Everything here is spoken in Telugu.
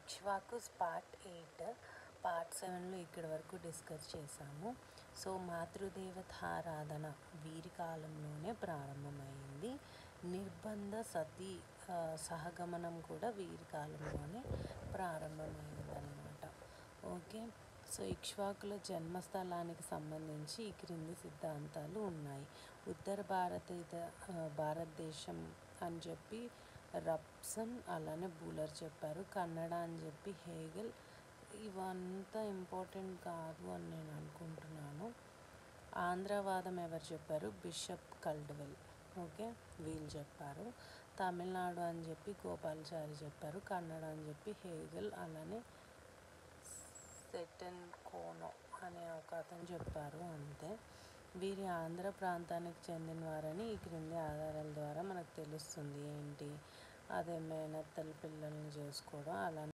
ఇక్ష్వాకుస్ పార్ట్ 8 పార్ట్ 7లో ఇక్కడి వరకు డిస్కస్ చేశాము. సో మాతృదేవత ఆరాధన వీరి కాలంలోనే ప్రారంభమైంది. నిర్బంధ సతీ సహగమనం కూడా వీరి కాలంలోనే ప్రారంభమైందనమాట. ఓకే, సో ఇక్ష్వాకుల జన్మస్థలానికి సంబంధించి ఈ క్రింది సిద్ధాంతాలు ఉన్నాయి. ఉత్తర భారతదేశం అని చెప్పి రబ్సన్ అలానే బూలర్ చెప్పారు. కన్నడ అని చెప్పి హేగెల్. ఇవంతా ఇంపార్టెంట్ కాదు అని నేను అనుకుంటున్నాను. ఆంధ్రవాదం ఎవరు చెప్పారు? బిషప్ కల్డ్వెల్. ఓకే, వీళ్ళు చెప్పారు. తమిళనాడు అని చెప్పి గోపాల్చారి చెప్పారు. కన్నడ అని చెప్పి హేగెల్ అలానే సెటన్ కోనో అనే ఒక అతను చెప్పారు. అంతే. వీరి ఆంధ్ర ప్రాంతానికి చెందినవారని ఈ క్రింది ఆధారాల ద్వారా మనకు తెలుస్తుంది. ఏంటి? అదే మేనత్తల పిల్లల్ని చేసుకోవడం, అలానే